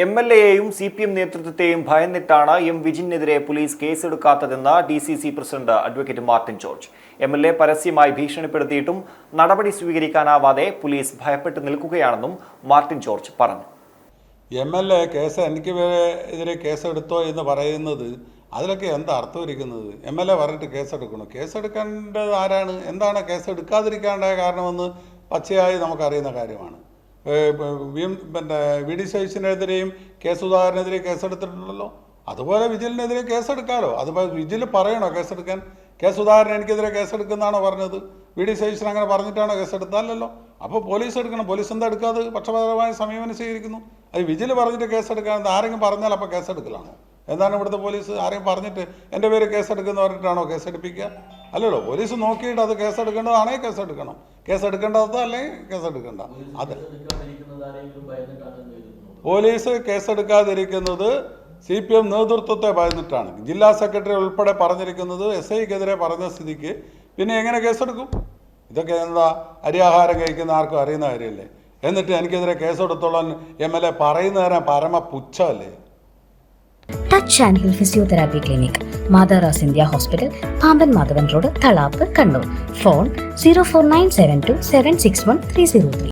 MLAയെയും CPM നേതൃത്വത്തെയും ഭയന്നിട്ടാണ് M വിജിനെതിരെ പോലീസ് കേസെടുക്കാത്തതെന്ന് DCC president advocate Martin George. MLA പരസ്യമായി ഭീഷണിപ്പെടുത്തിയിട്ടും നടപടി സ്വീകരിക്കാനാവാതെ പോലീസ് ഭയപ്പെട്ട് നിൽക്കുകയാണെന്നും മാർട്ടിൻ ജോർജ് പറഞ്ഞു. MLA കേസ് എനിക്ക് എതിരെ കേസെടുത്തോ എന്ന് പറയുന്നത് അതിലൊക്കെ എന്താ അർത്ഥമിരിക്കുന്നത്? MLA പറഞ്ഞിട്ട് കേസെടുക്കണം. കേസെടുക്കേണ്ടത് ആരാണ്? എന്താണ് കേസെടുക്കാതിരിക്കേണ്ട കാരണമെന്ന് പച്ചയായി നമുക്കറിയുന്ന കാര്യമാണ്. VD സതീശനെതിരെയും സുധാകരനെതിരെ കേസെടുത്തിട്ടുണ്ടല്ലോ. അതുപോലെ വിജിലിനെതിരെ കേസെടുക്കാമല്ലോ. അതുപോലെ വിജിൽ പറയണോ കേസെടുക്കാൻ? സുധാകരൻ എനിക്കെതിരെ കേസെടുക്കുന്നതാണോ പറഞ്ഞത്? VD സതീശൻ അങ്ങനെ പറഞ്ഞിട്ടാണോ കേസെടുത്താലല്ലോ? അപ്പോൾ പോലീസ് എടുക്കണം. പോലീസ് എന്താ എടുക്കാതെ പക്ഷപാതപരമായ സമീപനം സ്വീകരിക്കുന്നു? അത് വിജിൽ പറഞ്ഞിട്ട് കേസെടുക്കാൻ ആരെങ്കിലും പറഞ്ഞാൽ അപ്പോൾ കേസെടുക്കലാണോ? എന്താണ് ഇവിടുത്തെ പോലീസ്? ആരെയും പറഞ്ഞിട്ട് എൻ്റെ പേര് കേസെടുക്കുന്ന പറഞ്ഞിട്ടാണോ കേസെടുപ്പിക്കുക? അല്ലല്ലോ. പോലീസ് നോക്കിയിട്ട് അത് കേസെടുക്കേണ്ടതാണെങ്കിൽ കേസെടുക്കണം, കേസെടുക്കേണ്ടത് അല്ലെങ്കിൽ കേസെടുക്കേണ്ട. അത് പോലീസ് കേസെടുക്കാതിരിക്കുന്നത് CPM നേതൃത്വത്തെ ഭയന്നിട്ടാണ്. ജില്ലാ സെക്രട്ടറി ഉൾപ്പെടെ പറഞ്ഞിരിക്കുന്നത് SIക്കെതിരെ പറഞ്ഞ സ്ഥിതിക്ക് പിന്നെ എങ്ങനെ കേസെടുക്കും? ഇതൊക്കെ എന്താ അരിയാഹാരം കഴിക്കുന്ന ആർക്കും അറിയുന്ന കാര്യമല്ലേ? എന്നിട്ട് എനിക്കെതിരെ കേസെടുത്തോളാൻ MLA പറയുന്നതിനെ പരമ പുച്ഛമല്ലേ? Touch and hill physiotherapy clinic, മാതാറാസ് India hospital, Pampan Madhavan road, Thalap, Kannur. Phone 04972 761 303.